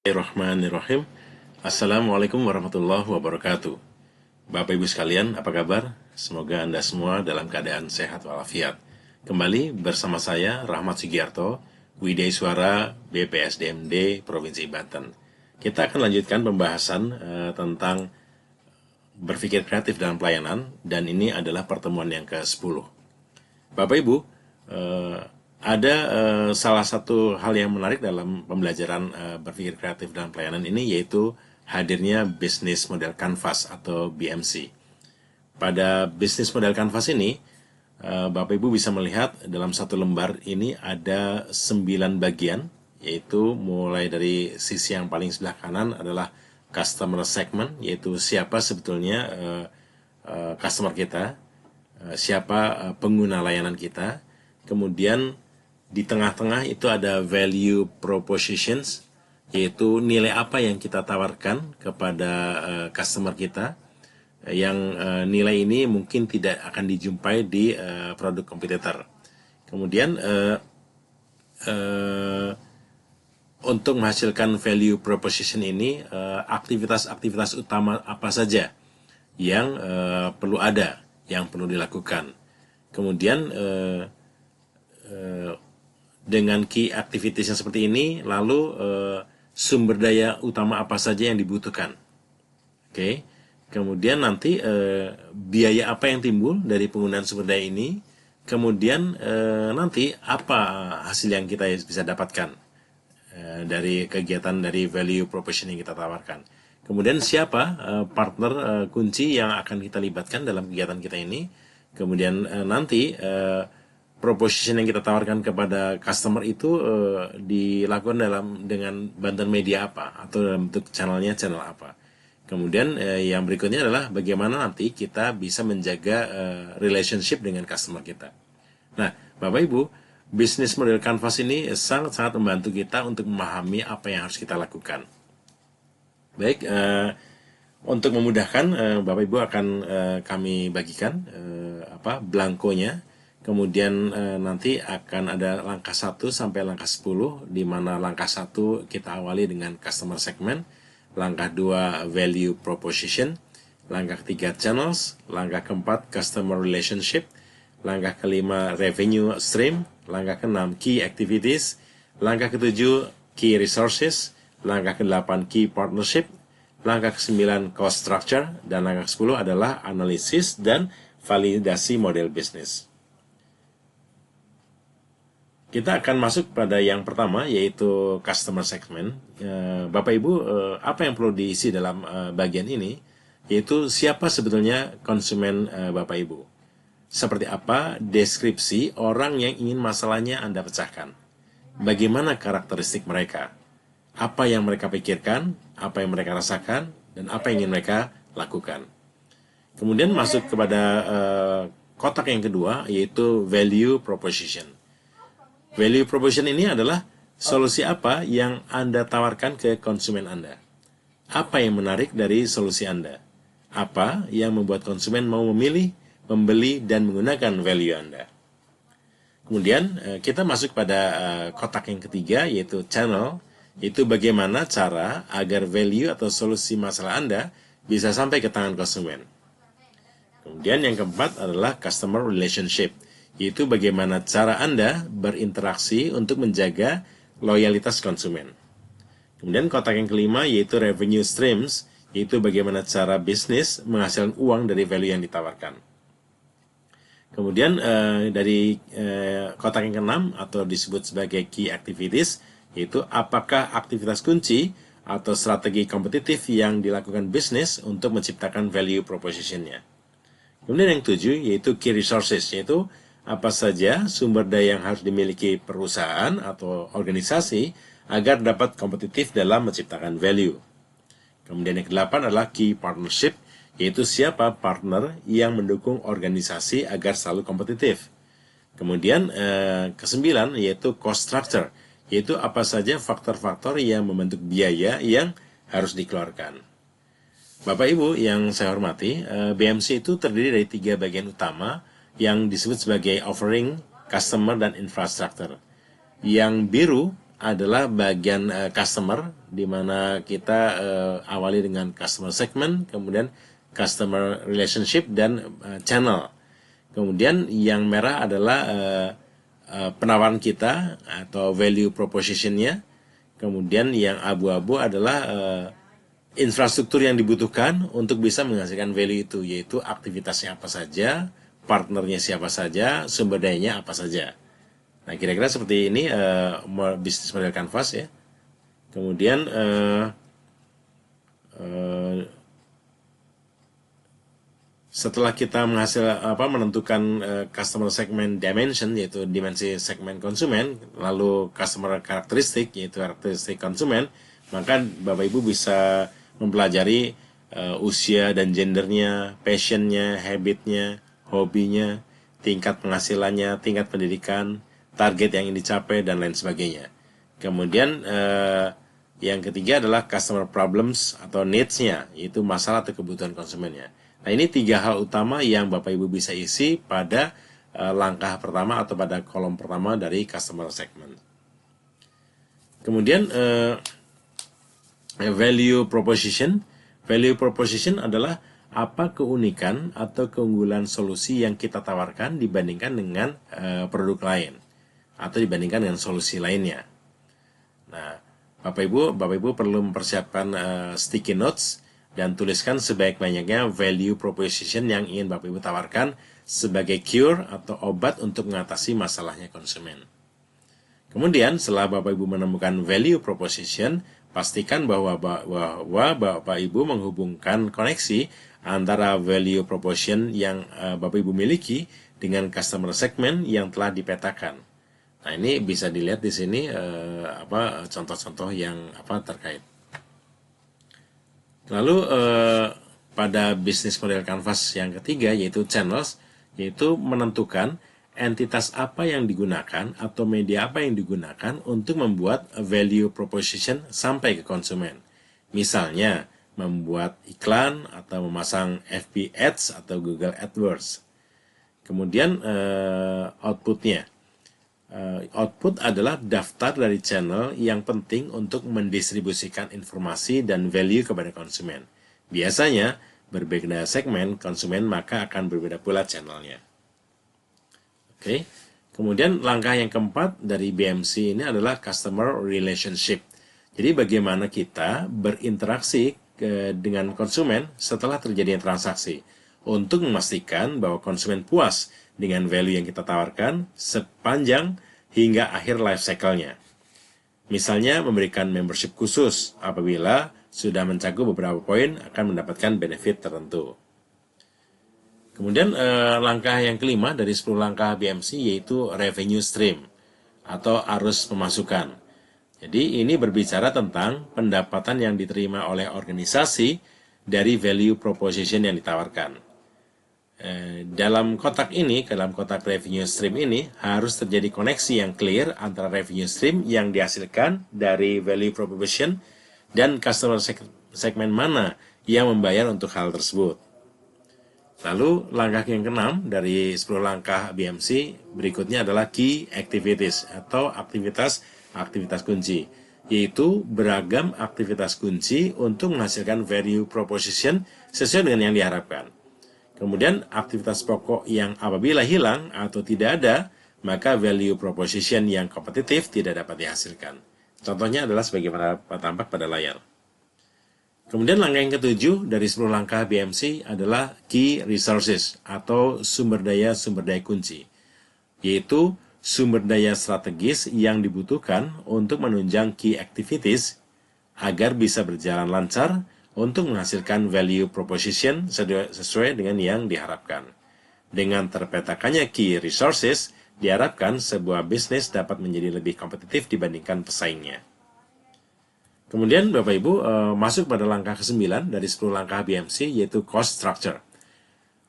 Bismillahirrahmanirrahim. Assalamualaikum warahmatullahi wabarakatuh. Bapak Ibu sekalian, apa kabar? Semoga Anda semua dalam keadaan sehat walafiat. Kembali bersama saya, Rahmat Sugiarto, Widya Suara BPSDMD Provinsi Banten. Kita akan lanjutkan pembahasan tentang berpikir kreatif dalam pelayanan, dan ini adalah pertemuan yang ke-10. Bapak Ibu, ada salah satu hal yang menarik dalam pembelajaran berpikir kreatif dalam pelayanan ini, yaitu hadirnya Business Model Canvas atau BMC. Pada Business Model Canvas ini, Bapak Ibu bisa melihat dalam satu lembar ini ada 9 bagian, yaitu mulai dari sisi yang paling sebelah kanan adalah Customer Segment, yaitu siapa sebetulnya customer kita, siapa pengguna layanan kita. Kemudian di tengah-tengah itu ada value propositions, yaitu nilai apa yang kita tawarkan kepada customer kita, yang nilai ini mungkin tidak akan dijumpai di produk kompetitor. Kemudian untuk menghasilkan value proposition ini, aktivitas-aktivitas utama apa saja yang perlu ada, yang perlu dilakukan. Kemudian dengan key activities yang seperti ini, lalu sumber daya utama apa saja yang dibutuhkan. Oke. Kemudian nanti biaya apa yang timbul dari penggunaan sumber daya ini. Kemudian nanti apa hasil yang kita bisa dapatkan dari kegiatan dari value proposition yang kita tawarkan. Kemudian siapa partner kunci yang akan kita libatkan dalam kegiatan kita ini. Kemudian nanti proposition yang kita tawarkan kepada customer itu dilakukan dengan bantuan media apa, atau dalam bentuk channelnya channel apa. Kemudian yang berikutnya adalah bagaimana nanti kita bisa menjaga relationship dengan customer kita. Nah, Bapak Ibu, Business Model Canvas ini sangat-sangat membantu kita untuk memahami apa yang harus kita lakukan. Baik, untuk memudahkan, Bapak Ibu akan kami bagikan blankonya. Kemudian nanti akan ada langkah 1 sampai langkah 10, di mana langkah 1 kita awali dengan customer segment, langkah 2 value proposition, langkah ketiga channels, langkah keempat customer relationship, langkah kelima revenue stream, langkah keenam key activities, langkah ketujuh key resources, langkah ke-8 key partnership, langkah ke-9 cost structure, dan langkah ke-10 adalah analisis dan validasi model bisnis. Kita akan masuk pada yang pertama, yaitu customer segment. Bapak Ibu, apa yang perlu diisi dalam bagian ini, yaitu siapa sebetulnya konsumen Bapak Ibu. Seperti apa deskripsi orang yang ingin masalahnya Anda pecahkan. Bagaimana karakteristik mereka. Apa yang mereka pikirkan, apa yang mereka rasakan, dan apa yang ingin mereka lakukan. Kemudian masuk kepada kotak yang kedua, yaitu value proposition. Value proposition ini adalah solusi apa yang Anda tawarkan ke konsumen Anda. Apa yang menarik dari solusi Anda? Apa yang membuat konsumen mau memilih, membeli, dan menggunakan value Anda? Kemudian kita masuk pada kotak yang ketiga, yaitu channel, yaitu bagaimana cara agar value atau solusi masalah Anda bisa sampai ke tangan konsumen. Kemudian yang keempat adalah customer relationship, yaitu bagaimana cara Anda berinteraksi untuk menjaga loyalitas konsumen. Kemudian kotak yang kelima, yaitu revenue streams, yaitu bagaimana cara bisnis menghasilkan uang dari value yang ditawarkan. Kemudian dari kotak yang keenam, atau disebut sebagai key activities, yaitu apakah aktivitas kunci atau strategi kompetitif yang dilakukan bisnis untuk menciptakan value proposition-nya. Kemudian yang ketujuh, yaitu key resources, yaitu apa saja sumber daya yang harus dimiliki perusahaan atau organisasi agar dapat kompetitif dalam menciptakan value. Kemudian yang ke-8 adalah key partnership, yaitu siapa partner yang mendukung organisasi agar selalu kompetitif. Kemudian ke-9 yaitu cost structure, yaitu apa saja faktor-faktor yang membentuk biaya yang harus dikeluarkan. Bapak Ibu yang saya hormati, BMC itu terdiri dari 3 bagian utama yang disebut sebagai offering, customer, dan infrastructure. Yang biru adalah bagian customer di mana kita awali dengan customer segment, kemudian customer relationship, dan channel. Kemudian yang merah adalah penawaran kita atau value proposition-nya. Kemudian yang abu-abu adalah infrastruktur yang dibutuhkan untuk bisa menghasilkan value itu, yaitu aktivitasnya apa saja, partnernya siapa saja, sumber dayanya apa saja. Nah, kira-kira seperti ini bisnis model Canvas ya. Kemudian setelah kita menentukan customer segment dimension, yaitu dimensi segmen konsumen, lalu customer karakteristik, yaitu karakteristik konsumen, maka Bapak Ibu bisa mempelajari usia dan gendernya, passionnya, habitnya, hobinya, tingkat penghasilannya, tingkat pendidikan, target yang ingin dicapai, dan lain sebagainya. Kemudian yang ketiga adalah customer problems atau needs-nya, yaitu masalah atau kebutuhan konsumennya. Nah, ini 3 hal utama yang Bapak Ibu bisa isi pada langkah pertama atau pada kolom pertama dari customer segment. Kemudian value proposition. Value proposition adalah apa keunikan atau keunggulan solusi yang kita tawarkan dibandingkan dengan produk lain atau dibandingkan dengan solusi lainnya. Nah, Bapak Ibu perlu mempersiapkan sticky notes dan tuliskan sebaik-banyaknya value proposition yang ingin Bapak Ibu tawarkan sebagai cure atau obat untuk mengatasi masalahnya konsumen. Kemudian setelah Bapak Ibu menemukan value proposition, pastikan bahwa Bapak Ibu menghubungkan koneksi antara value proposition yang Bapak Ibu miliki dengan customer segment yang telah dipetakan. Nah, ini bisa dilihat di sini contoh-contoh yang terkait. Lalu pada bisnis model Canvas yang ketiga, yaitu channels, yaitu menentukan entitas apa yang digunakan atau media apa yang digunakan untuk membuat value proposition sampai ke konsumen. Misalnya, membuat iklan atau memasang FB Ads atau Google AdWords. Kemudian outputnya. Output adalah daftar dari channel yang penting untuk mendistribusikan informasi dan value kepada konsumen. Biasanya, berbeda segmen konsumen maka akan berbeda pula channelnya. Oke. Kemudian langkah yang keempat dari BMC ini adalah customer relationship. Jadi bagaimana kita berinteraksi dengan konsumen setelah terjadinya transaksi untuk memastikan bahwa konsumen puas dengan value yang kita tawarkan sepanjang hingga akhir life cycle-nya. Misalnya memberikan membership khusus apabila sudah mencakup beberapa poin akan mendapatkan benefit tertentu. Kemudian langkah yang kelima dari 10 langkah BMC yaitu revenue stream atau arus pemasukan. Jadi ini berbicara tentang pendapatan yang diterima oleh organisasi dari value proposition yang ditawarkan. Dalam kotak revenue stream ini harus terjadi koneksi yang clear antara revenue stream yang dihasilkan dari value proposition dan customer segmen mana yang membayar untuk hal tersebut. Lalu langkah yang keenam dari 10 langkah BMC berikutnya adalah key activities atau aktivitas kunci, yaitu beragam aktivitas kunci untuk menghasilkan value proposition sesuai dengan yang diharapkan. Kemudian aktivitas pokok yang apabila hilang atau tidak ada, maka value proposition yang kompetitif tidak dapat dihasilkan. Contohnya adalah sebagaimana tampak pada layar. Kemudian langkah yang ketujuh dari 10 langkah BMC adalah key resources atau sumber daya kunci, yaitu sumber daya strategis yang dibutuhkan untuk menunjang key activities agar bisa berjalan lancar untuk menghasilkan value proposition sesuai dengan yang diharapkan. Dengan terpetakannya key resources, diharapkan sebuah bisnis dapat menjadi lebih kompetitif dibandingkan pesaingnya. Kemudian Bapak Ibu masuk pada langkah ke-9 dari 10 langkah BMC yaitu cost structure.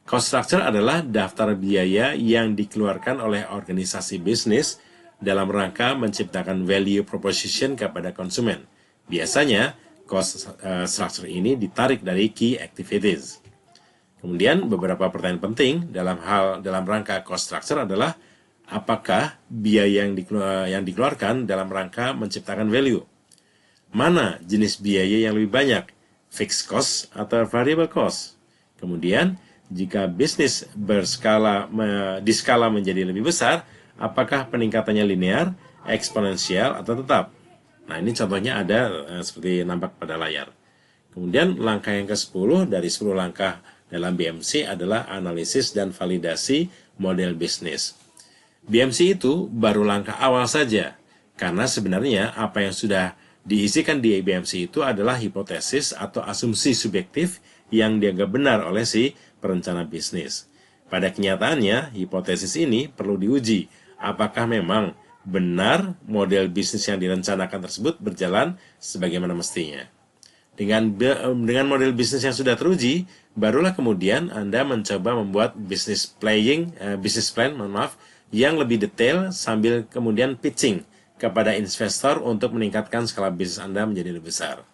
Cost structure adalah daftar biaya yang dikeluarkan oleh organisasi bisnis dalam rangka menciptakan value proposition kepada konsumen. Biasanya, cost structure ini ditarik dari key activities. Kemudian beberapa pertanyaan penting dalam rangka cost structure adalah apakah biaya yang dikeluarkan dalam rangka menciptakan value? Mana jenis biaya yang lebih banyak, fixed cost atau variable cost? Kemudian, jika bisnis di skala menjadi lebih besar, apakah peningkatannya linear, eksponensial, atau tetap? Nah, ini contohnya ada seperti nampak pada layar. Kemudian langkah yang ke-10 dari 10 langkah dalam BMC adalah analisis dan validasi model bisnis. BMC itu baru langkah awal saja, karena sebenarnya apa yang sudah diisikan di BMC itu adalah hipotesis atau asumsi subjektif yang dianggap benar oleh si perencana bisnis. Pada kenyataannya, hipotesis ini perlu diuji apakah memang benar model bisnis yang direncanakan tersebut berjalan sebagaimana mestinya. Dengan model bisnis yang sudah teruji, barulah kemudian Anda mencoba membuat business plan, yang lebih detail sambil kemudian pitching kepada investor untuk meningkatkan skala bisnis Anda menjadi lebih besar.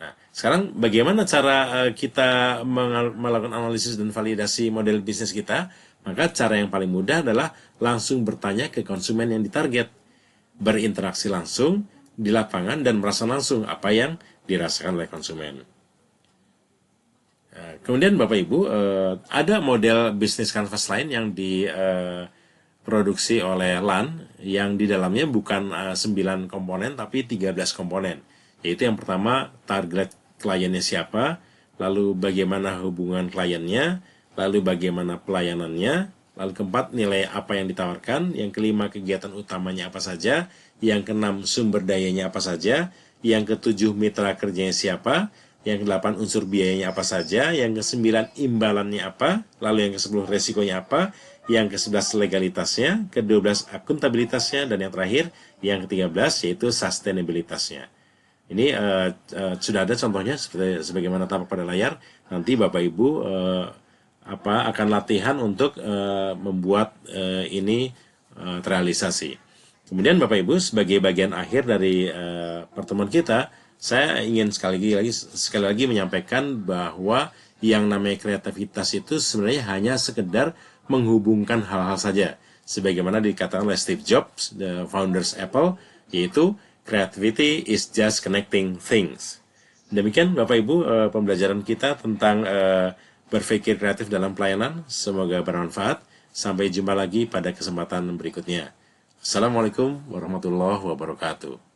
Nah, sekarang bagaimana cara kita melakukan analisis dan validasi model bisnis kita? Maka cara yang paling mudah adalah langsung bertanya ke konsumen yang ditarget, berinteraksi langsung di lapangan dan merasa langsung apa yang dirasakan oleh konsumen. Kemudian Bapak Ibu, ada model bisnis canvas lain yang diproduksi oleh LAN yang di dalamnya bukan 9 komponen tapi 13 komponen. Yaitu yang pertama, target kliennya siapa, lalu bagaimana hubungan kliennya, lalu bagaimana pelayanannya, lalu keempat, nilai apa yang ditawarkan, yang kelima, kegiatan utamanya apa saja, yang keenam, sumber dayanya apa saja, yang ketujuh, mitra kerjanya siapa, yang kedelapan, unsur biayanya apa saja, yang kesembilan, imbalannya apa, lalu yang ke-10, resikonya apa, yang ke-11, legalitasnya, ke-12, akuntabilitasnya, dan yang terakhir, yang ke-13, yaitu sustainabilitasnya. Ini sudah ada contohnya sebagaimana tampak pada layar. Nanti Bapak Ibu akan latihan untuk membuat ini terrealisasi. Kemudian Bapak Ibu, sebagai bagian akhir dari pertemuan kita, saya ingin sekali lagi menyampaikan bahwa yang namanya kreativitas itu sebenarnya hanya sekedar menghubungkan hal-hal saja. Sebagaimana dikatakan oleh Steve Jobs, the founders Apple, yaitu creativity is just connecting things. Demikian Bapak Ibu pembelajaran kita tentang berpikir kreatif dalam pelayanan. Semoga bermanfaat. Sampai jumpa lagi pada kesempatan berikutnya. Assalamualaikum warahmatullahi wabarakatuh.